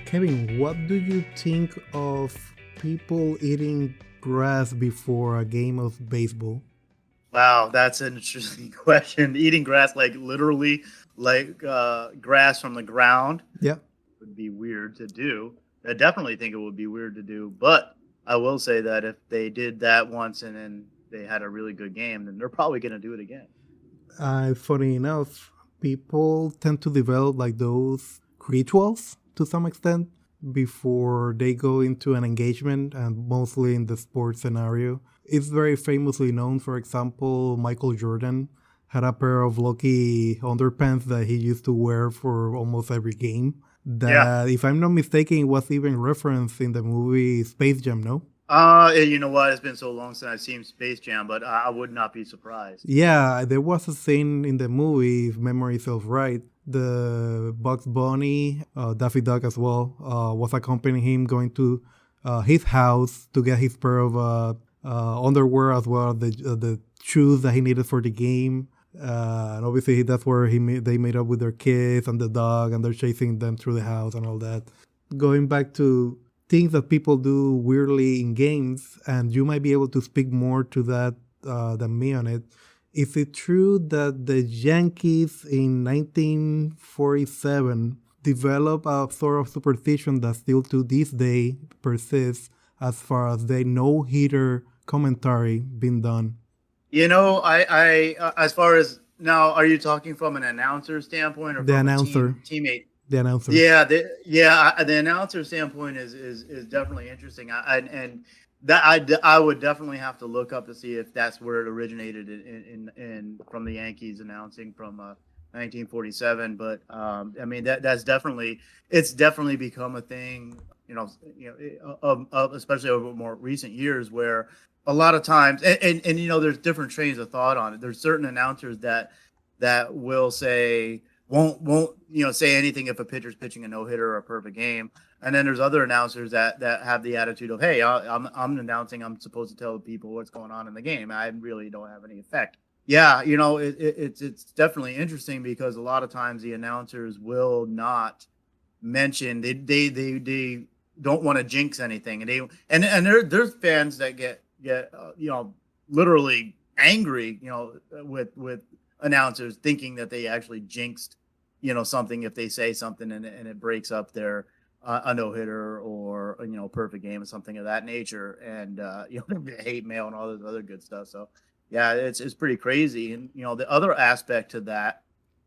Kevin, what do you think of people eating grass before a game of baseball? Wow, that's an interesting question. Eating grass, like literally, like grass from the ground, Yeah, would be weird to do. I definitely think it would be weird to do. But I will say that if they did that once and then they had a really good game, then they're probably going to do it again. funny enough, people tend to develop like those rituals to some extent before they go into an engagement, and mostly in the sports scenario. It's very famously known, for example, Michael Jordan had a pair of lucky underpants that he used to wear for almost every game. Yeah. That, if I'm not mistaken, was even referenced in the movie Space Jam, no? You know what? It's been so long since I've seen Space Jam, but I would not be surprised. Yeah, there was a scene in the movie, if memory serves right. The Bugs Bunny, Daffy Duck as well, was accompanying him going to his house to get his pair of underwear as well as the shoes that he needed for the game. And obviously, that's where they made up with their kids and the dog, and they're chasing them through the house and all that. Going back to things that people do weirdly in games, and you might be able to speak more to that than me on it. Is it true that the Yankees in 1947 developed a sort of superstition that still to this day persists as far as the no hitter commentary being done? As far as now, are you talking from an announcer standpoint or The from a announcer, teammate? the announcer. The announcer standpoint is definitely interesting. I would definitely have to look up to see if that's where it originated in from the Yankees announcing from 1947. But I mean that's definitely it's definitely become a thing. Especially over more recent years where a lot of times and there's different trains of thought on it. There's certain announcers that will say won't say anything if a pitcher's pitching a no hitter or a perfect game. And then there's other announcers that have the attitude of, hey, I'm announcing. I'm supposed to tell people what's going on in the game. I really don't have any effect. Yeah, it's definitely interesting because a lot of times the announcers will not mention they don't want to jinx anything, there's fans that get literally angry with announcers thinking that they actually jinxed something if they say something and it breaks up their a no hitter or perfect game or something of that nature, and hate mail and all this other good stuff. So yeah, it's pretty crazy. And the other aspect to that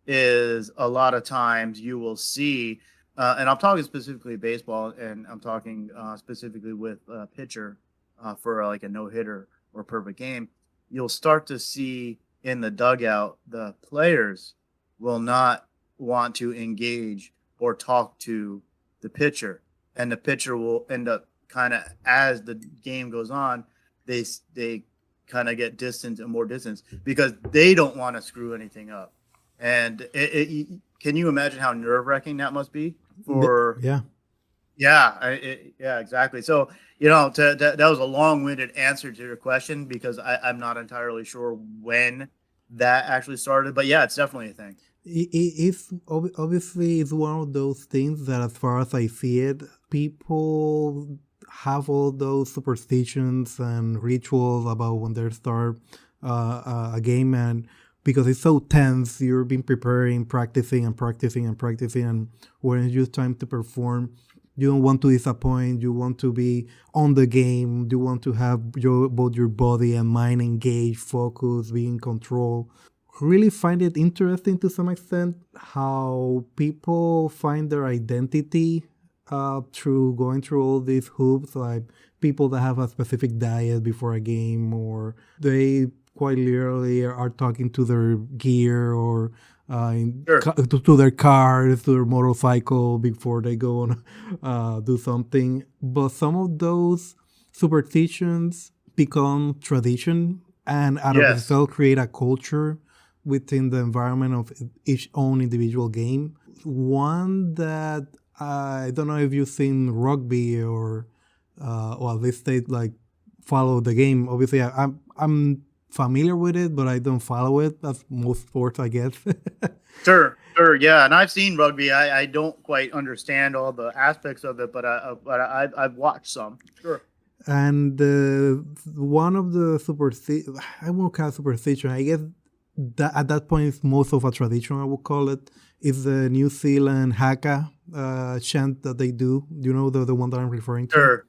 is a lot of times you will see, and I'm talking specifically baseball, and I'm talking specifically with pitcher for like a no hitter or perfect game. You'll start to see in the dugout the players will not want to engage or talk to the pitcher, and the pitcher will end up kind of, as the game goes on, they kind of get distance and more distance because they don't want to screw anything up. And can you imagine how nerve wracking that must be for? Yeah. Yeah, exactly. So that was a long winded answer to your question because I'm not entirely sure when that actually started, but yeah, it's definitely a thing. Obviously it's one of those things that, as far as I see it, people have all those superstitions and rituals about when they start a game, and because it's so tense, you've been preparing, practicing and practicing and practicing, and when it's just time to perform, you don't want to disappoint. You want to be on the game. You want to have both your body and mind engaged, focused, be in control. Really find it interesting to some extent how people find their identity through going through all these hoops, like people that have a specific diet before a game, or they quite literally are talking to their gear, or Sure. to their cars, to their motorcycle before they go on do something. But some of those superstitions become tradition, and out of Yes. itself create a culture within the environment of each own individual game. One that I don't know if you've seen rugby or at least they like follow the game. Obviously, I'm familiar with it, but I don't follow it. That's most sports, I guess. Sure, yeah, and I've seen rugby. I don't quite understand all the aspects of it, I've watched some. Sure. And one of the superstition, I won't call it superstition. I guess that at that point it's most of a tradition. I would call it. Is the New Zealand haka chant that they do? You know the one that I'm referring to. Sure.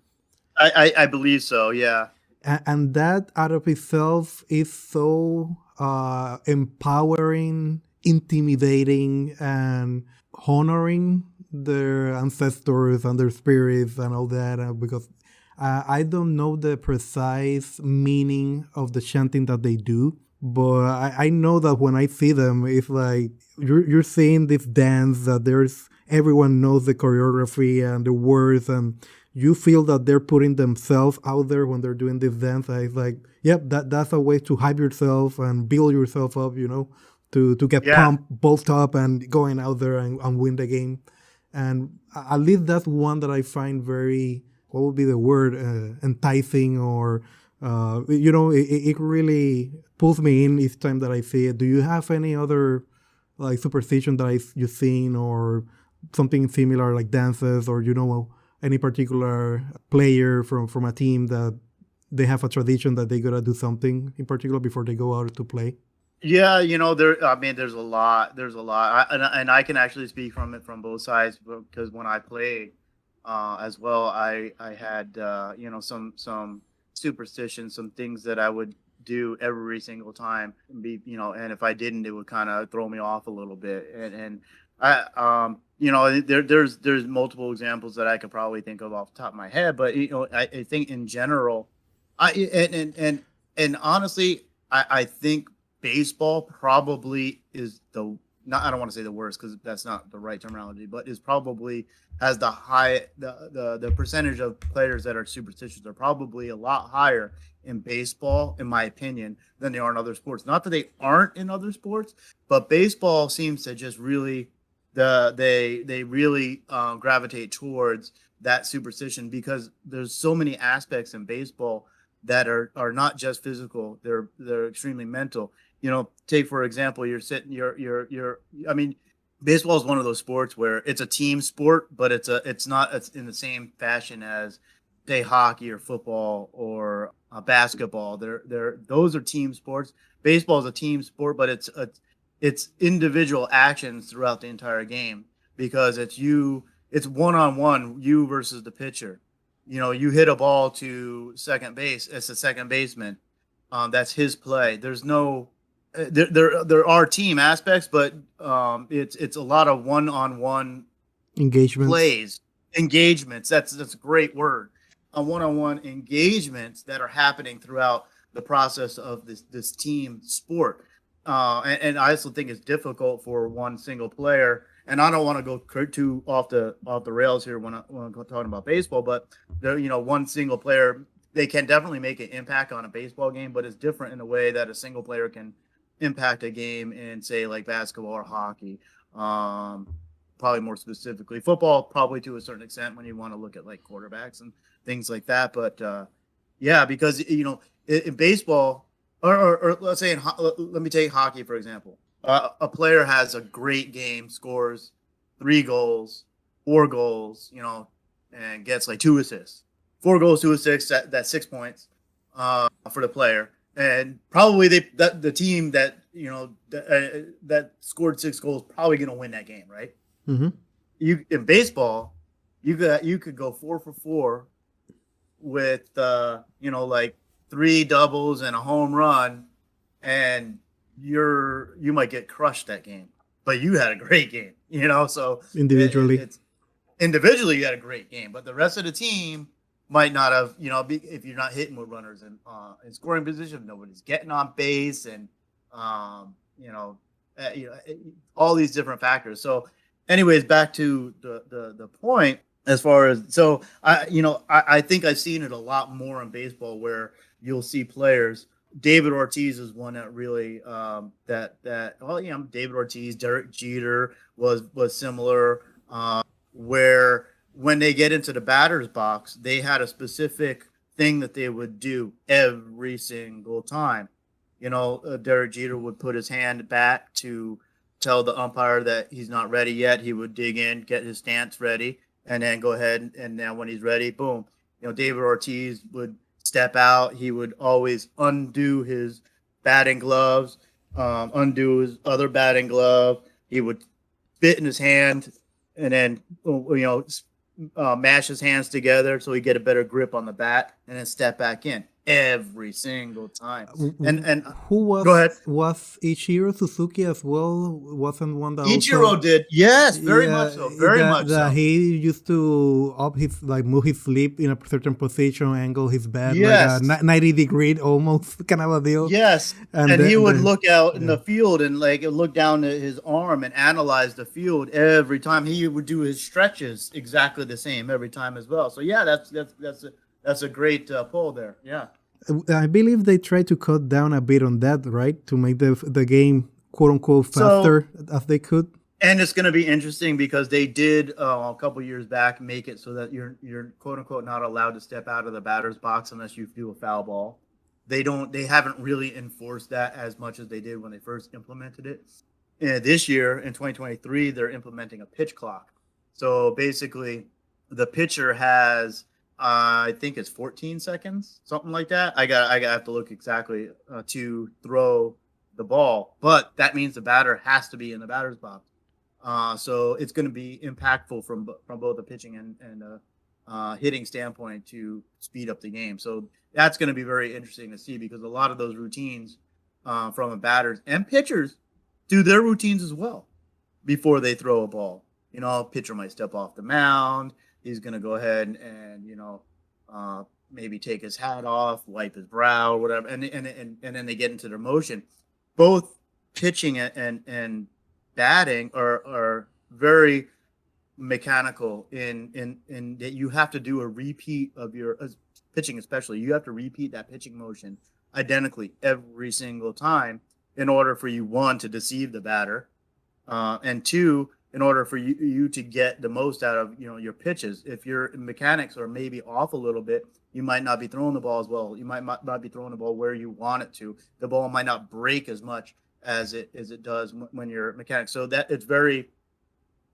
I believe so. Yeah. And that out of itself is so empowering, intimidating, and honoring their ancestors and their spirits and all that. Because I don't know the precise meaning of the chanting that they do, but I know that when I see them, it's like you're seeing this dance that there's everyone knows the choreography and the words, and you feel that they're putting themselves out there when they're doing this dance. And it's like, yep, that's a way to hype yourself and build yourself up, to get Yeah. pumped, bolt up, and going out there and win the game. And at least that's one that I find very, what would be the word, enticing, or it really pulls me in each time that I see it. Do you have any other like superstition that you've seen, or something similar like dances, or any particular player from a team that they have a tradition that they gotta do something in particular before they go out to play? Yeah, there. I mean, there's a lot. There's a lot, and I can actually speak from it from both sides because when I played, as well, I had some superstitions, some things that I would do every single time. And if I didn't, it would kind of throw me off a little bit. And I there's multiple examples that I could probably think of off the top of my head, but I think in general, I and honestly, I think baseball probably is the not I don't want to say the worst because that's not the right terminology, but is probably has the percentage of players that are superstitious are probably a lot higher in baseball, in my opinion, than they are in other sports. Not that they aren't in other sports, but baseball seems to just really they really gravitate towards that superstition because there's so many aspects in baseball that are not just physical, they're extremely mental. Take for example, you're sitting you're I mean, baseball is one of those sports where it's a team sport, but it's in the same fashion as say hockey or football or basketball. Those are team sports. Baseball is a team sport, but it's individual actions throughout the entire game because it's one on one, you versus the pitcher. You hit a ball to second base. It's a second baseman. That's his play. There's no there are team aspects, but it's a lot of one on one Engagements. plays, engagements. That's a great word. One on one engagements that are happening throughout the process of this team sport. And I also think it's difficult for one single player. And I don't want to go too off the rails here when I'm talking about baseball, but one single player, they can definitely make an impact on a baseball game, but it's different in a way that a single player can impact a game in say like basketball or hockey. Probably more specifically football, probably to a certain extent when you want to look at like quarterbacks and things like that. But yeah, because in baseball, or let's say let me take hockey for example. A player has a great game, scores 3 goals, 4 goals, and gets like 2 assists. 4 goals, 2 assists. That's 6 points for the player, and probably the team that that scored 6 goals probably going to win that game, right? Mm-hmm. You in baseball, you could go 4 for 4 with like 3 doubles and a home run, and you might get crushed that game, but you had a great game, so Individually. it's individually you had a great game, but the rest of the team might not have, if you're not hitting with runners in scoring position, nobody's getting on base, and all these different factors. So anyways, back to the point as far as, so I think I've seen it a lot more in baseball where you'll see players. David Ortiz is one that really David Ortiz, Derek Jeter was similar, where when they get into the batter's box, they had a specific thing that they would do every single time. Derek Jeter would put his hand back to tell the umpire that he's not ready yet. He would dig in, get his stance ready, and then go ahead and now when he's ready, boom. David Ortiz would step out. He would always undo his batting gloves, undo his other batting glove. He would spit in his hand, and then mash his hands together so he get a better grip on the bat, and then step back in every single time. And who go ahead. was Ichiro Suzuki as well? Wasn't one that Ichiro also, did, yes, very much so, very much that so. he used to move his sleeve in a certain position, angle his bat Yes. like a 90-degree almost kind of a deal. Yes, And and he would look out in yeah. the field and look down at his arm and analyze the field every time. He would do his stretches exactly the same every time as well. So yeah, that's a great pull there. Yeah. I believe they tried to cut down a bit on that, right, to make the game quote unquote faster as they could. And it's going to be interesting because they did a couple years back make it so that you're quote unquote not allowed to step out of the batter's box unless you do a foul ball. They haven't really enforced that as much as they did when they first implemented it. And this year in 2023, they're implementing a pitch clock. So basically, the pitcher has I think it's 14 seconds, something like that. I have to look exactly to throw the ball, but that means the batter has to be in the batter's box. So it's going to be impactful from both the pitching and hitting standpoint to speed up the game. So that's going to be very interesting to see because a lot of those routines from batters and pitchers do their routines as well before they throw a ball. Pitcher might step off the mound. He's going to go ahead and maybe take his hat off, wipe his brow, or whatever, and then they get into their motion. Both pitching and batting are very mechanical in that you have to do a repeat of your pitching, especially. You have to repeat that pitching motion identically every single time in order for you, one, to deceive the batter, and two, in order for you to get the most out of your pitches. If your mechanics are maybe off a little bit, you might not be throwing the ball as well. You might not be throwing the ball where you want it to. The ball might not break as much as it does when your mechanics. So that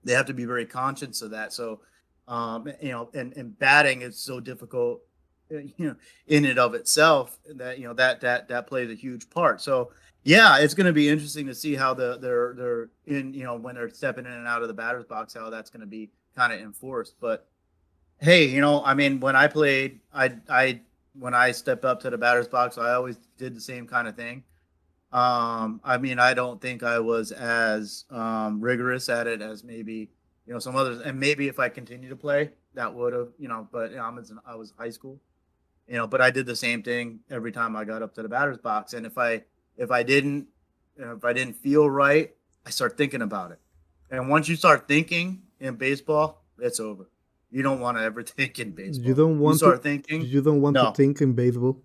they have to be very conscious of that. So and batting is so difficult in and of itself that that plays a huge part. So yeah, it's going to be interesting to see how they're in, when they're stepping in and out of the batter's box, how that's going to be kind of enforced. But hey, I mean, when I played, when I stepped up to the batter's box, I always did the same kind of thing. I mean, I don't think I was as rigorous at it as maybe some others, and maybe if I continued to play, that would have But I was high school, but I did the same thing every time I got up to the batter's box, and if I didn't feel right, I start thinking about it. And once you start thinking in baseball, it's over. You don't want to ever think in baseball. You don't want start thinking. You don't want to think in baseball.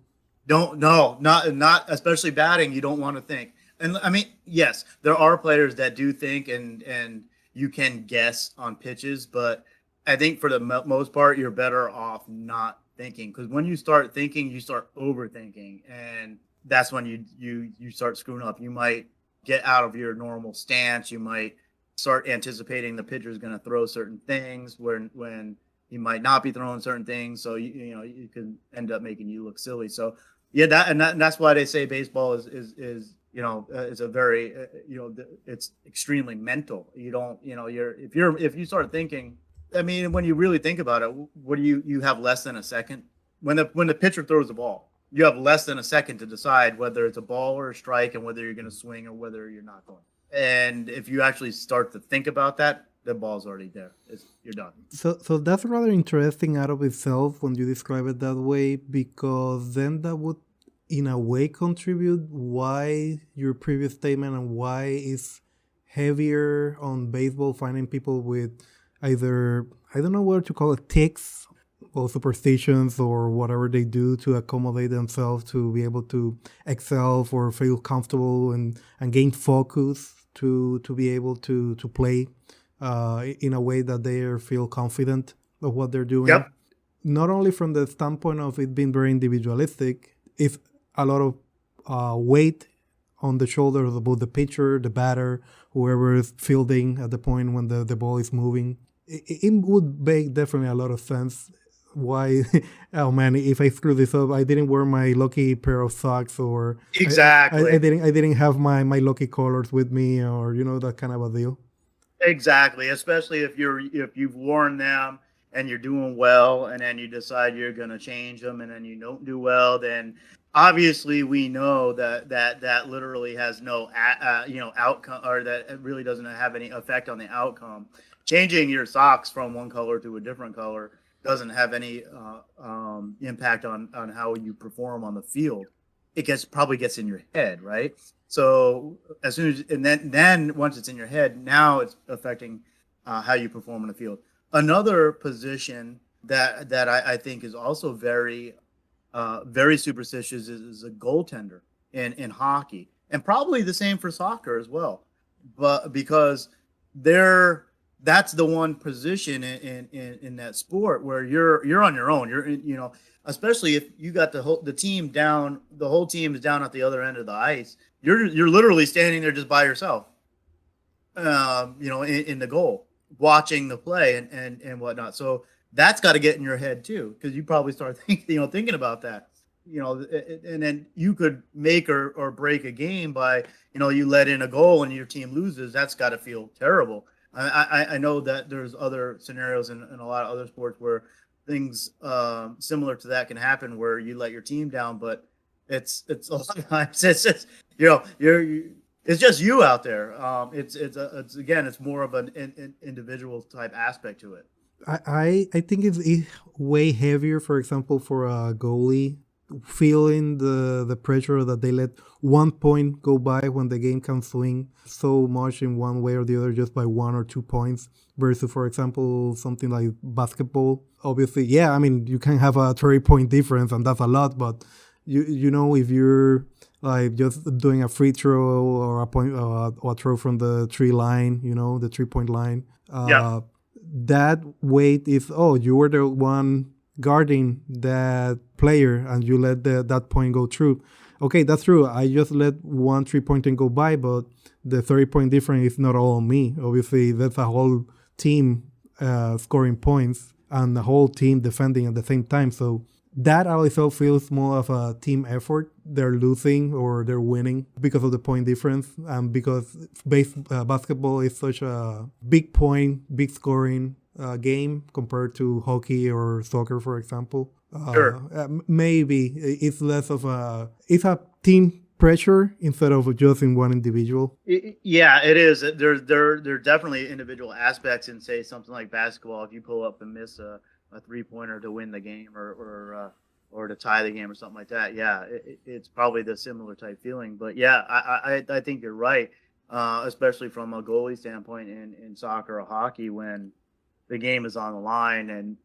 Not especially batting. You don't want to think. And I mean, yes, there are players that do think, and you can guess on pitches, but I think for the most part, you're better off not thinking, because when you start thinking, you start overthinking, and that's when you start screwing up. You might get out of your normal stance. You might start anticipating the pitcher is going to throw certain things when he might not be throwing certain things. So you can end up making you look silly. So yeah, that's why they say baseball is a very it's extremely mental. You don't if you start thinking. I mean, when you really think about it, what do you have less than a second when the pitcher throws the ball? You have less than a second to decide whether it's a ball or a strike and whether you're going to swing or whether you're not going. And if you actually start to think about that, the ball's already there. You're done. So that's rather interesting out of itself when you describe it that way, because then that would, in a way, contribute why your previous statement and why it's heavier on baseball finding people with either, I don't know what to call it, tics or superstitions or whatever they do to accommodate themselves to be able to excel or feel comfortable and gain focus to be able to play in a way that they feel confident of what they're doing. Yep. Not only from the standpoint of it being very individualistic, it's a lot of weight on the shoulders of both the pitcher, the batter, whoever is fielding at the point when the ball is moving. It would make definitely a lot of sense. Why? Oh man, if I screw this up, I didn't wear my lucky pair of socks, or I Exactly. didn't have my lucky colors with me, or that kind of a deal. Exactly, especially if you've worn them and you're doing well, and then you decide you're going to change them, and then you don't do well, then obviously we know that literally has no outcome, or that it really doesn't have any effect on the outcome. Changing your socks from one color to a different color doesn't have any impact on how you perform on the field. It probably gets in your head, right? So as soon as and then once it's in your head, now it's affecting how you perform in the field. Another position that I think is also very superstitious is a goaltender in hockey, and probably the same for soccer as well. But because they're that's the one position in that sport where you're on your own. You're especially if you got the team down, the whole team is down at the other end of the ice. You're literally standing there just by yourself, in the goal, watching the play and whatnot. So that's got to get in your head too, because you probably start thinking about that. And then you could make or break a game by you let in a goal and your team loses. That's got to feel terrible. I know that there's other scenarios in a lot of other sports where things similar to that can happen, where you let your team down, but it's a lot of times it's just you out there. It's again, it's more of an individual type aspect to it. I think it's way heavier, for example, for a goalie feeling the pressure that they let 1 point go by when the game can swing so much in one way or the other just by 1 or 2 points, versus, for example, something like basketball. Obviously, yeah, I mean, you can have a 30-point difference and that's a lot, but if you're like just doing a free throw or a point or a throw from the tree line, the 3-point line, Yeah, that weight is, oh, you were the one guarding that player and you let that point go through. Okay, that's true. I just let one 3-point go by, but the 30-point difference is not all on me. Obviously, that's a whole team scoring points and the whole team defending at the same time. So that also feels more of a team effort. They're losing or they're winning because of the point difference, and because basketball is such a big point, big scoring game compared to hockey or soccer, for example. sure. Maybe it's less of it's a team pressure instead of just in one individual. Yeah, it is. There are definitely individual aspects in, say, something like basketball. If you pull up and miss a 3-pointer to win the game, or to tie the game or something like that, yeah, it's probably the similar type feeling. But yeah, I think you're right, especially from a goalie standpoint in soccer or hockey, when the game is on the line,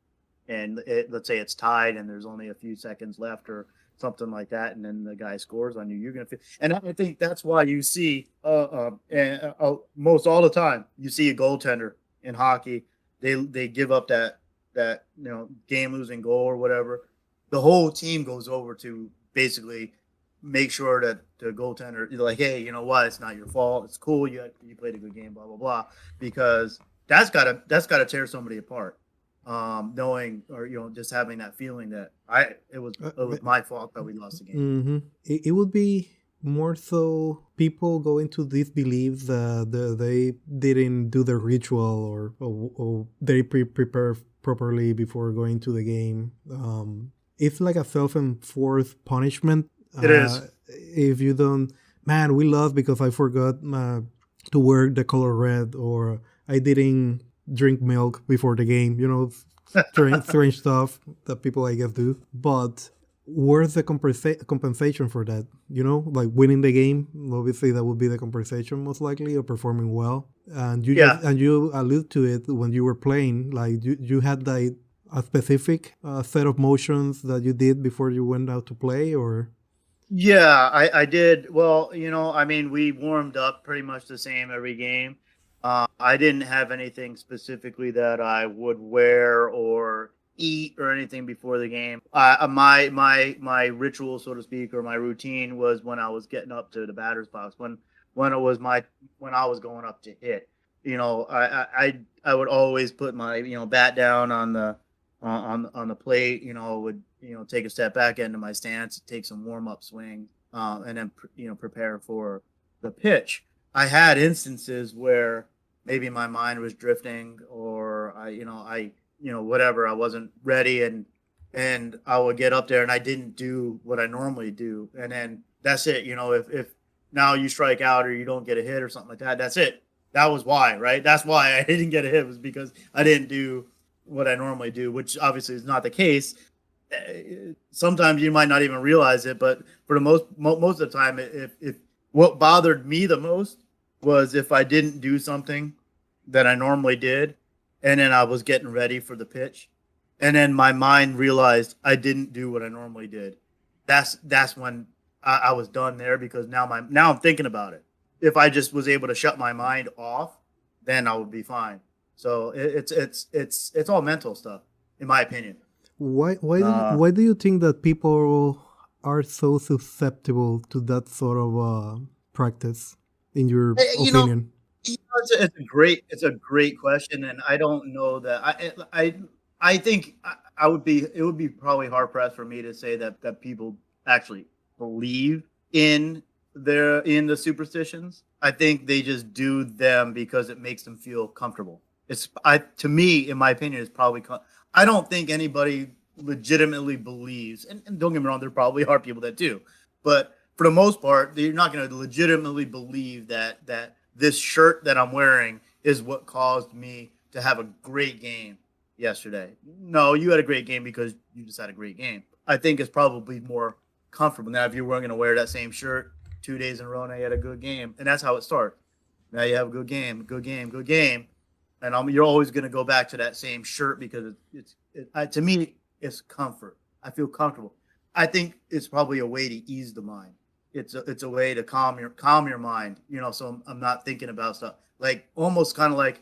and let's say it's tied and there's only a few seconds left or something like that, and then the guy scores on you, you're gonna feel. And I think that's why you see, most all the time, you see a goaltender in hockey. They give up that game losing goal or whatever. The whole team goes over to basically make sure that the goaltender, you're like, hey, you know what? It's not your fault. It's cool. You played a good game. Blah blah blah. Because that's gotta tear somebody apart. Knowing, or just having that feeling that it was my fault that we lost the game. It would be more so people go into this belief that they didn't do the ritual, or they prepare properly before going to the game. It's like a self-enforced punishment. It is. If you don't, man, we lost because I forgot to wear the color red, or I didn't drink milk before the game. Strange stuff that people, I guess, do. But where's the compensation for that? Like winning the game. Obviously, that would be the compensation, most likely, or performing well. And Yeah. you allude to it when you were playing. Like you had like a specific set of motions that you did before you went out to play, or Yeah, I did. Well, I mean, we warmed up pretty much the same every game. I didn't have anything specifically that I would wear or eat or anything before the game. My ritual, so to speak, or my routine was when I was getting up to the batter's box, when it was my when I was going up to hit. I would always put my bat down on the plate. Would take a step back into my stance, take some warm up swing, and then prepare for the pitch. I had instances where maybe my mind was drifting, or whatever, I wasn't ready, and I would get up there and I didn't do what I normally do, and then that's it. If now you strike out or you don't get a hit or something like that, that's it. That was why, right? That's why I didn't get a hit, was because I didn't do what I normally do, which obviously is not the case. Sometimes you might not even realize it, but for the most of the time, if what bothered me the most was if I didn't do something that I normally did, and then I was getting ready for the pitch, and then my mind realized I didn't do what I normally did. That's when I was done there, because now I'm thinking about it. If I just was able to shut my mind off, then I would be fine. So it's all mental stuff, in my opinion. Why do you think that people are so susceptible to that sort of practice, in your Eh, You know, opinion? it's a great question, and I don't know that I think I would be it would be probably hard pressed for me to say that people actually believe in the superstitions. I think they just do them because it makes them feel comfortable. To me, in my opinion, it's probably I don't think anybody legitimately believes, and don't get me wrong, there probably are people that do, but for the most part, you're not going to legitimately believe that this shirt that I'm wearing is what caused me to have a great game yesterday. No, you had a great game because you just had a great game. I think it's probably more comfortable. Now, if you weren't going to wear that same shirt 2 days in a row, now you had a good game, and that's how it starts. Now you have a good game, good game, good game, and you're always going to go back to that same shirt because to me, it's comfort. I feel comfortable. I think it's probably a way to ease the mind. It's a way to calm your mind. So I'm not thinking about stuff, like almost kind of like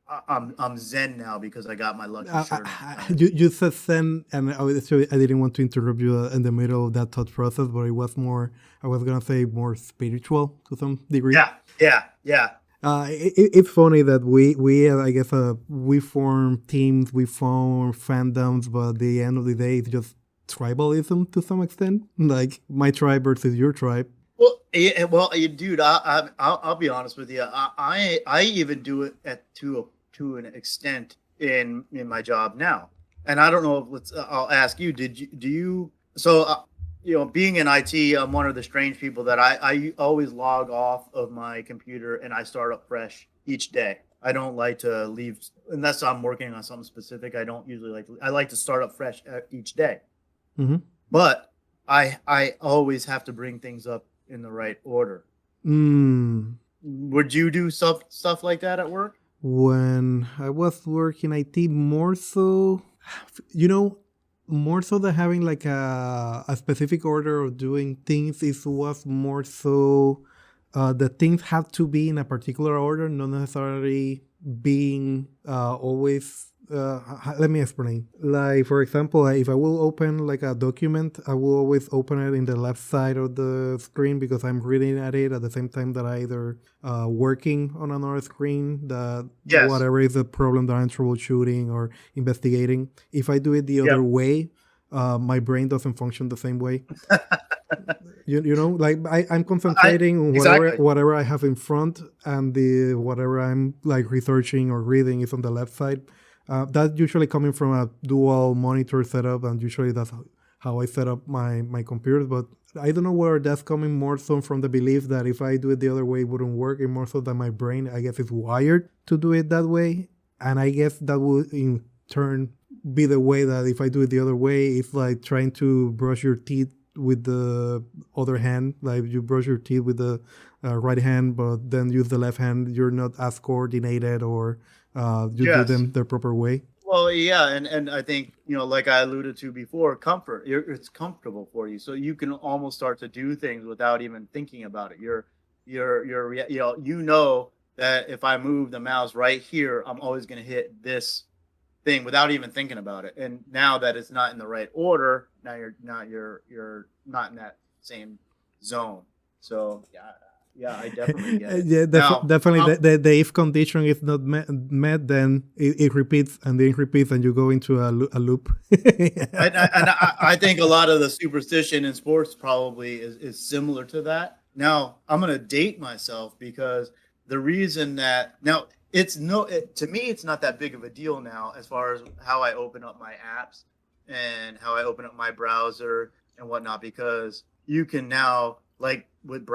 I'm zen now because I got my lucky shirt on. You said Zen, and I didn't want to interrupt you in the middle of that thought process, but it was more, I was gonna say, more spiritual to some degree. Yeah. It's funny that we I guess we form teams, we form fandoms, but at the end of the day, it's just tribalism to some extent. Like my tribe versus your tribe. Dude, I'll be honest with you. I even do it to an extent in my job now, and I don't know if I'll ask you. Do you? So being in IT, I'm one of the strange people that I always log off of my computer and I start up fresh each day. I don't like to leave unless I'm working on something specific. I don't usually I like to start up fresh each day. Mm-hmm. But I always have to bring things up in the right order. Mm. Would you do stuff like that at work? When I was working IT, more so, you know, more so than having like a specific order of doing things, it was more so the things have to be in a particular order, not necessarily being always. Let me explain. Like for example, if I will open like a document, I will always open it in the left side of the screen because I'm reading at it at the same time that I either working on another screen, that Yes. whatever is the problem that I'm troubleshooting or investigating. If I do it the other Yep. way, my brain doesn't function the same way. You know, like I'm I concentrating on exactly. whatever I have in front, and the whatever I'm like researching or reading is on the left side. That's usually coming from a dual monitor setup, and usually that's how I set up my computers. But I don't know where that's coming, more so from the belief that if I do it the other way, it wouldn't work, and more so that my brain, I guess, is wired to do it that way. And I guess that would in turn be the way that if I do it the other way, it's like trying to brush your teeth with the other hand. Like you brush your teeth with the right hand, but then use the left hand. You're not as coordinated, or you do Yes. them the proper way. Well, yeah, and I think like I alluded to before, comfort. It's comfortable for you, so you can almost start to do things without even thinking about it. You know that if I move the mouse right here, I'm always going to hit this thing without even thinking about it. And now that it's not in the right order, now you're not in that same zone. So yeah, I definitely get it. Yeah, Now, definitely. The if condition is not met, then it repeats and then it repeats, and you go into a loop. I think a lot of the superstition in sports probably is similar to that. Now, I'm going to date myself because the reason that now to me, it's not that big of a deal now as far as how I open up my apps and how I open up my browser and whatnot, because you can now, like with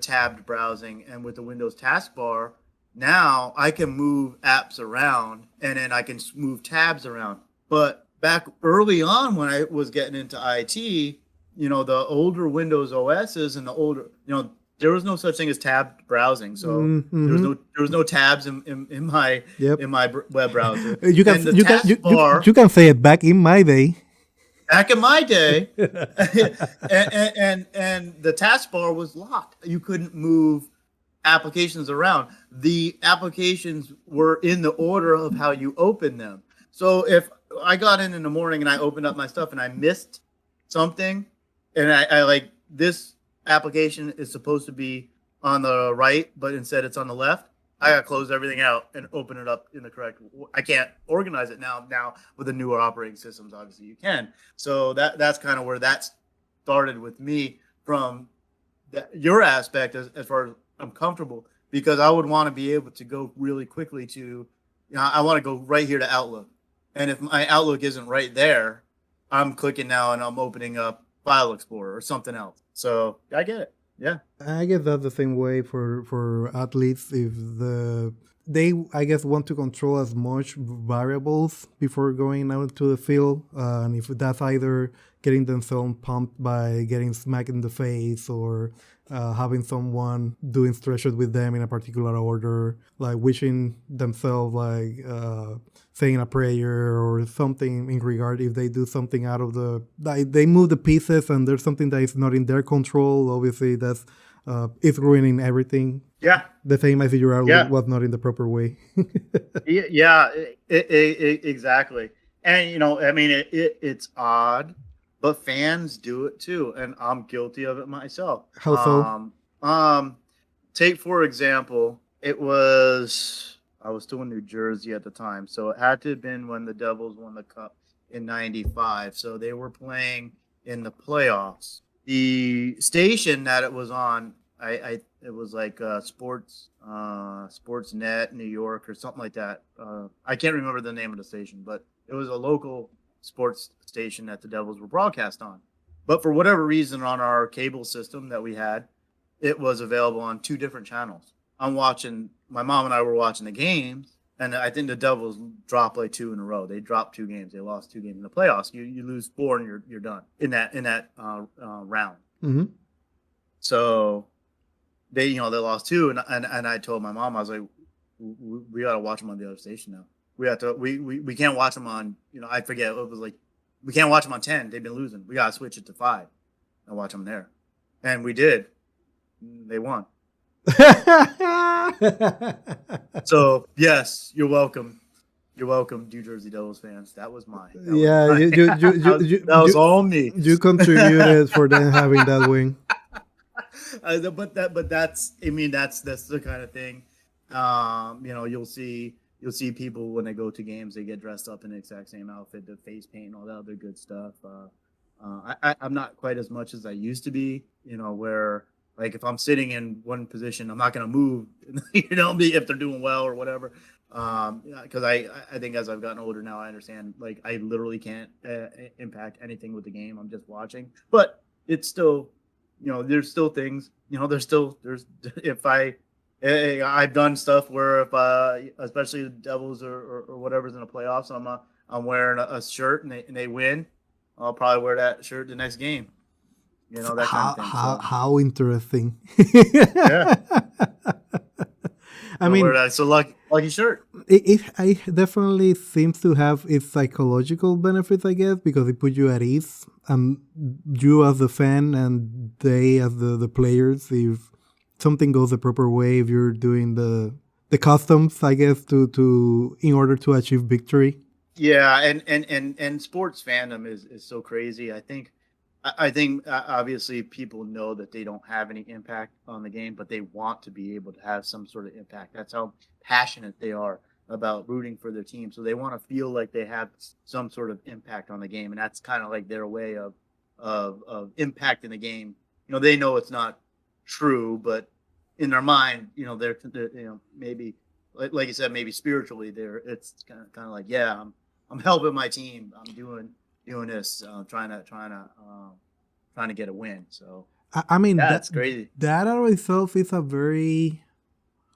tabbed browsing and with the Windows taskbar, now I can move apps around and then I can move tabs around. But back early on when I was getting into IT, the older Windows OSs and the older, there was no such thing as tabbed browsing. So there was no tabs in my Yep. in my web browser. You can And the you can taskbar you can say it back in my day. back in my day, and the taskbar was locked. You couldn't move applications around. The applications were in the order of how you open them. So if I got in the morning and I opened up my stuff and I missed something, and I like this application is supposed to be on the right, but instead it's on the left, I got to close everything out and open it up in the correct. I can't organize it now. Now with the newer operating systems, obviously you can. So that's kind of where that started with me from your aspect as far as I'm comfortable, because I would want to be able to go really quickly to, I want to go right here to Outlook. And if my Outlook isn't right there, I'm clicking now and I'm opening up File Explorer or something else. So I get it. Yeah. I guess that's the same way for athletes. If they, I guess, want to control as much variables before going out to the field, and if that's either getting themselves pumped by getting smacked in the face or having someone doing stretches with them in a particular order, like wishing themselves, like saying a prayer or something in regard, if they do something out of they move the pieces and there's something that is not in their control, obviously that's it's ruining everything. Yeah. The same as your Yeah. was not in the proper way. Yeah, exactly. And I mean, it's odd, but fans do it too, and I'm guilty of it myself. How so? Take for example, I was still in New Jersey at the time, so it had to have been when the Devils won the Cup in '95. So they were playing in the playoffs. The station that it was on, it was like Sportsnet New York or something like that. I can't remember the name of the station, but it was a local sports station that the Devils were broadcast on. But for whatever reason, on our cable system that we had, it was available on two different channels. My mom and I were watching the games, and I think the Devils dropped like two in a row. They dropped two games. They lost two games in the playoffs. You lose four and you're done in that round. Mm-hmm. So they lost two, and I told my mom, I was like, we got to watch them on the other station now. We have to we can't watch them on, I forget, it was like, we can't watch them on 10. They've been losing. We got to switch it to 5 and watch them there. And we did. They won. So yes, you're welcome. You're welcome, New Jersey Devils fans. That was mine. That was all me. You contributed for them having that win. But that's the kind of thing. You'll see people when they go to games, they get dressed up in the exact same outfit, the face paint, all that other good stuff. I'm not quite as much as I used to be. Where like if I'm sitting in one position, I'm not going to move. If they're doing well or whatever. Because I think as I've gotten older now, I understand, like, I literally can't impact anything with the game. I'm just watching, but it's still, there's still things, if I've done stuff where if especially the Devils or whatever's in the playoffs, I'm wearing a shirt and they win, I'll probably wear that shirt the next game. That kind of thing. How interesting. Yeah. I mean, it's a lucky shirt. It definitely seems to have its psychological benefits, I guess, because it puts you at ease, and you as the fan and they as the players, if something goes the proper way, if you're doing the customs, I guess, to in order to achieve victory. Yeah, and sports fandom is so crazy. I think obviously people know that they don't have any impact on the game, but they want to be able to have some sort of impact. That's how passionate they are about rooting for their team. So they want to feel like they have some sort of impact on the game, and that's kind of like their way of impacting the game. They know it's not true, but in their mind, they're maybe like you said, maybe spiritually, it's kind of like, yeah, I'm helping my team. I'm doing this, trying to get a win. So I mean yeah, that it's crazy. that out of itself is a very,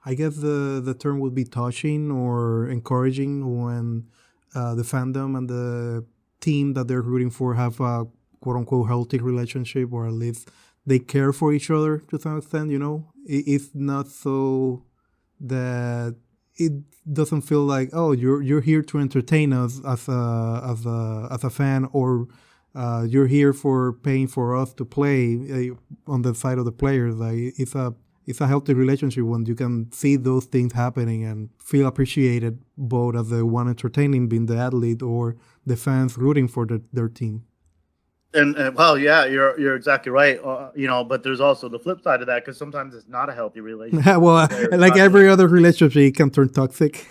I guess the term would be touching or encouraging when the fandom and the team that they're rooting for have a quote unquote healthy relationship, or at least they care for each other to some extent. It's not so that it doesn't feel like, oh, you're here to entertain us as a fan, or you're here for paying for us to play on the side of the players. Like it's a healthy relationship when you can see those things happening and feel appreciated, both as the one entertaining being the athlete or the fans rooting for their team. And well, yeah, you're exactly right. But there's also the flip side of that because sometimes it's not a healthy relationship if the Well, player's like not doing every well. other relationship, it can turn toxic.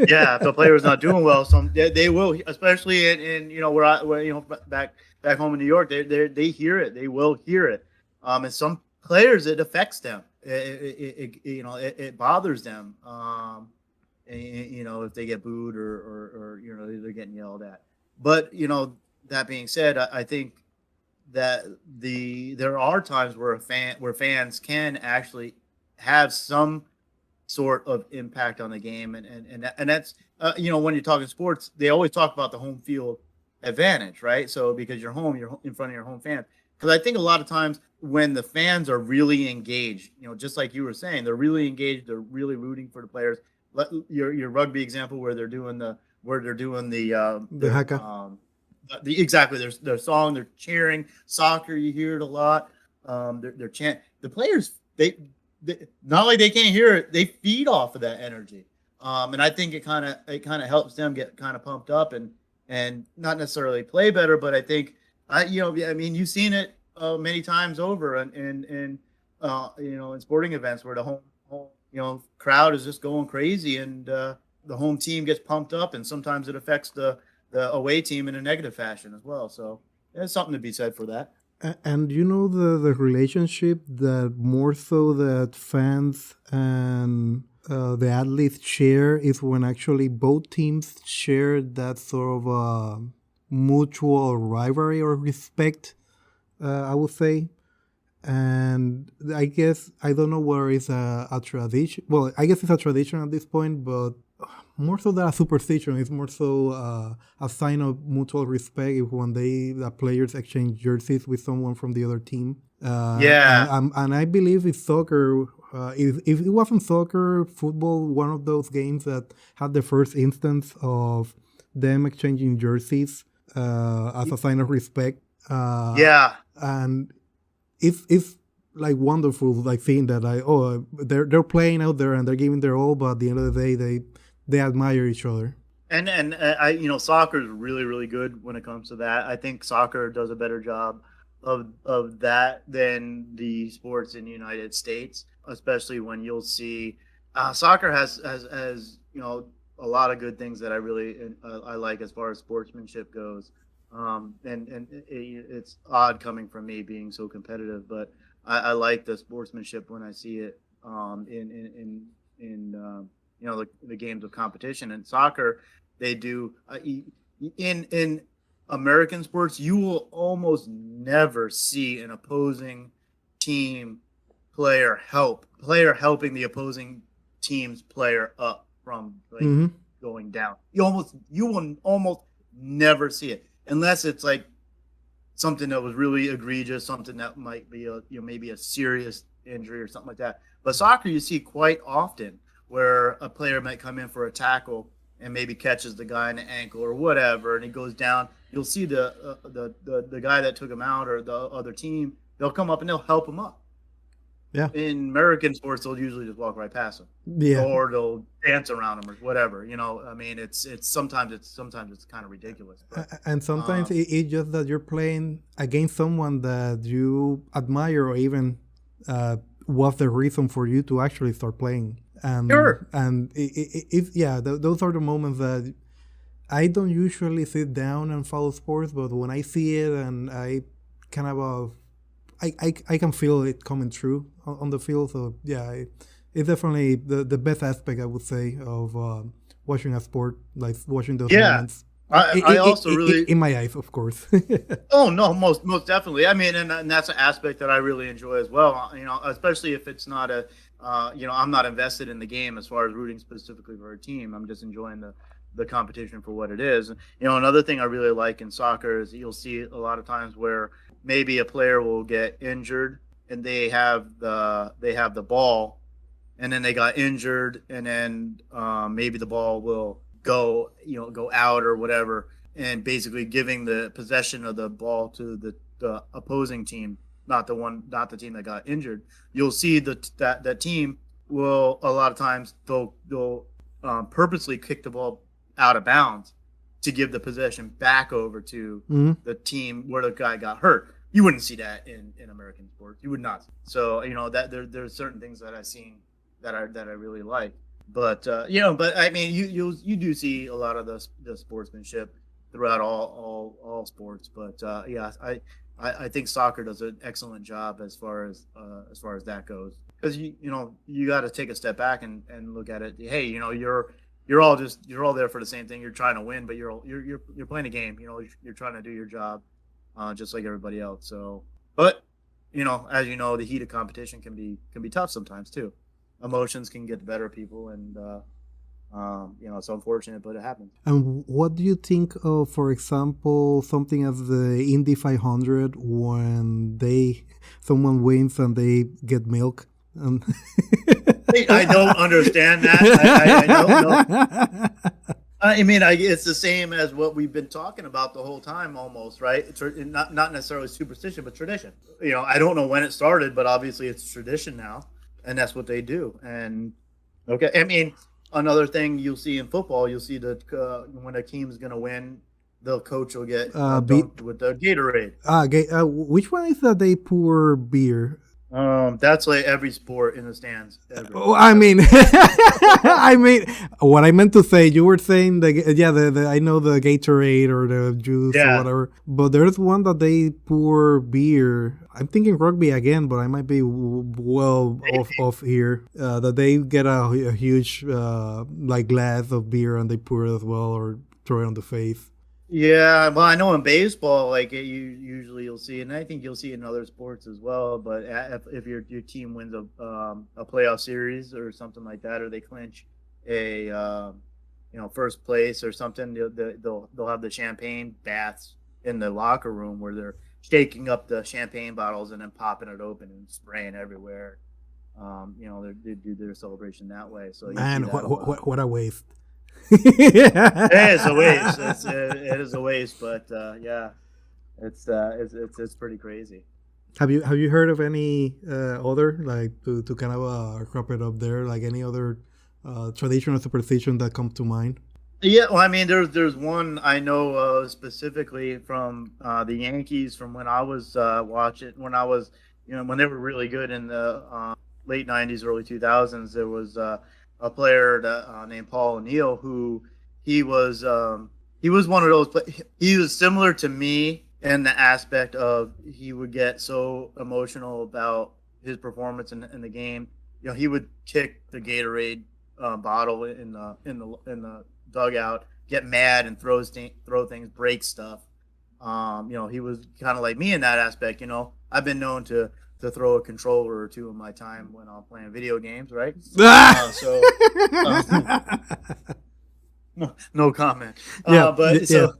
Yeah, if the player's not doing well, they will, especially in where back home in New York, they hear it. They will hear it. And some players it affects them. It bothers them. If they get booed or they're getting yelled at. But that being said, I think that there are times where fans can actually have some sort of impact on the game, and that's when you're talking sports, they always talk about the home field advantage, right? So because you're home, you're in front of your home fans. Because I think a lot of times when the fans are really engaged, just like you were saying, they're really engaged, they're really rooting for the players. Your rugby example where they're doing The haka. exactly their song, they're cheering. Soccer, you hear it a lot. They're chant. The players, not like they can't hear it, they feed off of that energy. And I think it kind of helps them get kind of pumped up and not necessarily play better, but I think I mean you've seen it many times over in sporting events where the home crowd is just going crazy, and the home team gets pumped up, and sometimes it affects the away team in a negative fashion as well. So there's something to be said for that. And the relationship that more so that fans and the athletes share is when actually both teams share that sort of mutual rivalry or respect, I would say. And I guess I don't know where it's a tradition. Well, I guess it's a tradition at this point, but more so than a superstition, it's more so a sign of mutual respect if when the players exchange jerseys with someone from the other team. Yeah. And I believe it's soccer. If it wasn't soccer, football, one of those games that had the first instance of them exchanging jerseys as a sign of respect. Yeah. And it's like wonderful, like seeing that, like, oh, they're playing out there and they're giving their all, but at the end of the day they admire each other. And soccer is really really good when it comes to that. I think soccer does a better job of that than the sports in the United States, especially when you'll see soccer has a lot of good things that I like as far as sportsmanship goes. It's odd coming from me being so competitive, but I like the sportsmanship when I see it in the games of competition. And soccer, they do in American sports. You will almost never see an opposing team player helping the opposing team's player up from like Mm-hmm. going down. You will almost never see it unless it's like something that was really egregious, something that might be maybe a serious injury or something like that. But soccer, you see quite often where a player might come in for a tackle and maybe catches the guy in the ankle or whatever, and he goes down. You'll see the guy that took him out or the other team. They'll come up and they'll help him up. Yeah. In American sports, they'll usually just walk right past them, Yeah. or they'll dance around them or whatever. I mean, it's sometimes it's kind of ridiculous, but And sometimes um, it's just that you're playing against someone that you admire, or even was the reason for you to actually start playing. sure, And yeah, those are the moments that I don't usually sit down and follow sports, but when I see it and I kind of I can feel it coming through on the field. So yeah, it's definitely the best aspect, I would say, of watching a sport, like watching those yeah. moments. I also really In my eyes, of course. Oh no, most definitely. I mean, and that's an aspect that I really enjoy as well. Especially if it's not I'm not invested in the game as far as rooting specifically for a team. I'm just enjoying the competition for what it is. Another thing I really like in soccer is you'll see a lot of times where maybe a player will get injured and they have the ball, and then they got injured, and then maybe the ball will go out or whatever, and basically giving the possession of the ball to the opposing team, not the team that got injured. You'll see that team will a lot of times they'll purposely kick the ball out of bounds to give the possession back over to Mhm. the team where the guy got hurt. You wouldn't see that in American sports. You would not. So that there's certain things that I've seen that I really like. But I mean, you do see a lot of the sportsmanship throughout all sports. But yeah, I think soccer does an excellent job as far as that goes, because you got to take a step back and look at it. Hey, you're all there for the same thing. You're trying to win, but you're playing a game. You're trying to do your job, just like everybody else. So, but as you know, the heat of competition can be tough sometimes too. Emotions can get the better of people, and it's unfortunate, but it happens. And what do you think of, for example, something as the Indy 500, when someone wins and they get milk? And I don't understand that. I don't know. I mean, it's the same as what we've been talking about the whole time, almost, right? It's not necessarily superstition, but tradition. I don't know when it started, but obviously it's tradition now, and that's what they do. And okay, I mean, another thing you'll see in football, you'll see that when a team's gonna win, the coach will get be, dunked with the Gatorade. which one is that they pour beer? That's like every sport in the stands. Oh, I mean, I mean, what I meant to say, you were saying the I know the Gatorade or the juice or Yeah. whatever, but there's one that they pour beer. I'm thinking rugby again, but I might be well off here. That they get a huge like glass of beer and they pour it as well, or throw it on the face. Yeah, well, I know in baseball, like usually you'll see, and I think you'll see in other sports as well. But if your team wins a playoff series or something like that, or they clinch a first place or something, they'll have the champagne baths in the locker room where they're shaking up the champagne bottles and then popping it open and spraying everywhere. They do their celebration that way. So you see Man, that a lot. what a waste. It is a waste. It is a waste, but yeah, it's pretty crazy. Have you heard of any other, like, to kind of crop it up there, like any other tradition or superstition that comes to mind? Yeah, well, I mean, there's one I know specifically from the Yankees from when I was watching when I was when they were really good in the late '90s, early 2000s. There was a player named Paul O'Neill who he was um, he was one of those. He was similar to me in the aspect of he would get so emotional about his performance in the game. He would kick the Gatorade bottle in the dugout, get mad and throw things, break stuff. He was kind of like me in that aspect. I've been known to throw a controller or two in my time when I'm playing video games, right? So no comment. Yeah, But yeah. so,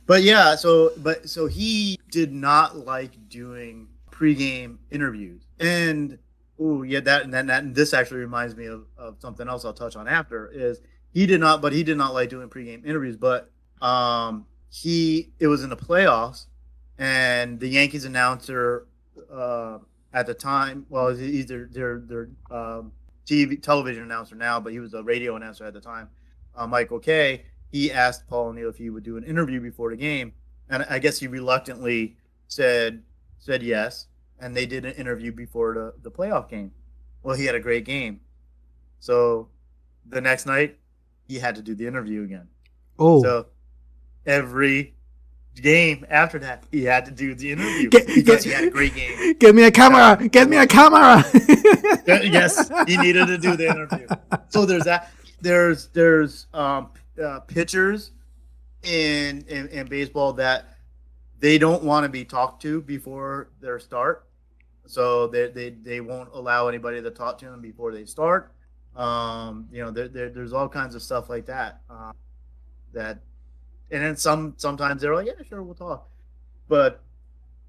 but yeah, so he did not like doing pregame interviews, and oh yeah, and this actually reminds me of something else I'll touch on after. Is he did not like doing pregame interviews, but it was in the playoffs, and the Yankees announcer at the time. Well, he's their television announcer now, but he was a radio announcer at the time. Michael Kay. He asked Paul O'Neill if he would do an interview before the game, and I guess he reluctantly said yes. And they did an interview before the playoff game. Well, he had a great game, so the next night he had to do the interview again. Oh, so every game after that, he had to do the interview because he had a great game. Get me a camera! Get me a camera! Yes, he needed to do the interview. So there's that. There's pitchers in baseball that they don't want to be talked to before their start. So they won't allow anybody to talk to them before they start. There's all kinds of stuff like that. And then sometimes they're like, yeah, sure, we'll talk. But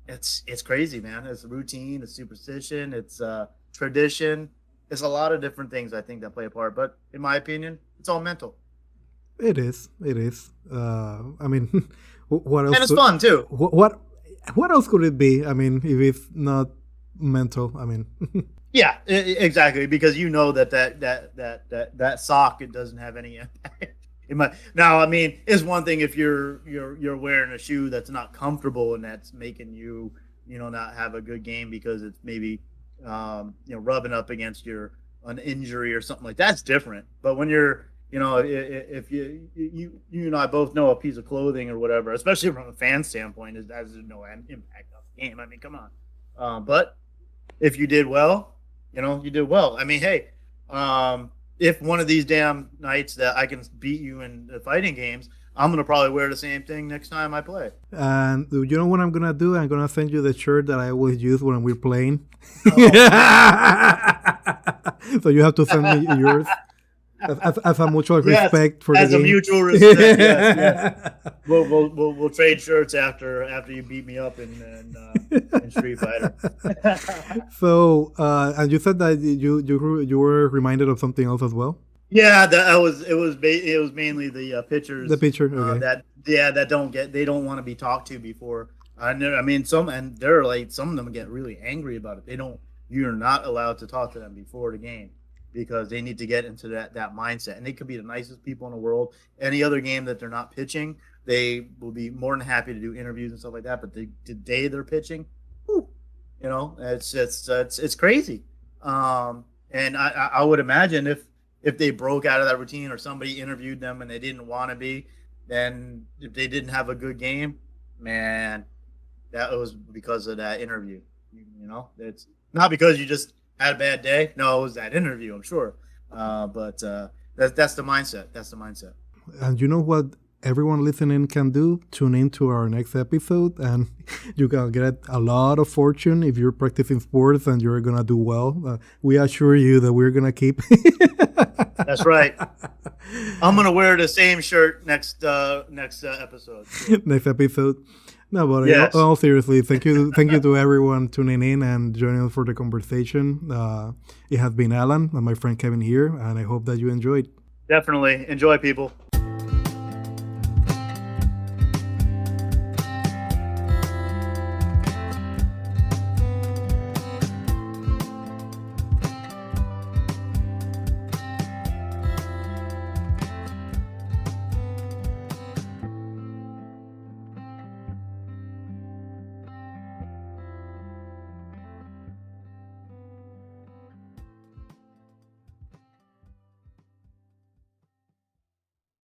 it's crazy, man. It's routine, it's superstition, it's tradition. It's a lot of different things I think that play a part. But in my opinion, it's all mental. It is. I mean, what else? And it's fun too. What else could it be? I mean, if it's not mental, I mean. Yeah, exactly. Because you know that sock, it doesn't have any impact. Now, I mean, it's one thing if you're wearing a shoe that's not comfortable and that's making you not have a good game because it's maybe rubbing up against an injury or something like that. That's different. But when you're if you and I both know a piece of clothing or whatever, especially from a fan standpoint, has no impact on the game. I mean, come on. But if you did well, you did well. I mean, hey, if one of these damn nights that I can beat you in the fighting games, I'm going to probably wear the same thing next time I play. And you know what I'm going to do? I'm going to send you the shirt that I always use when we're playing. Oh. So you have to send me yours. As a mutual respect for the game. As a mutual respect, yes. We'll trade shirts after you beat me up in Street Fighter. So, and you said that you were reminded of something else as well. Yeah, it was mainly the pitchers. The pitcher, okay. That don't want to be talked to before. I mean, some of them get really angry about it. You're not allowed to talk to them before the game, because they need to get into that mindset. And they could be the nicest people in the world. Any other game that they're not pitching, they will be more than happy to do interviews and stuff like that. But the day they're pitching, it's crazy. And I would imagine if they broke out of that routine or somebody interviewed them and they didn't want to be, then if they didn't have a good game, man, that was because of that interview. It's not because you just had a bad day. No, it was that interview, I'm sure. But that's the mindset. That's the mindset. And you know what everyone listening can do? Tune in to our next episode, and you can get a lot of fortune if you're practicing sports and you're going to do well. We assure you that we're going to keep. That's right. I'm going to wear the same shirt next episode. Next episode. No, but yes. All seriously, thank you to everyone tuning in and joining us for the conversation. It has been Alan and my friend Kevin here, and I hope that you enjoyed. Definitely. Enjoy, people.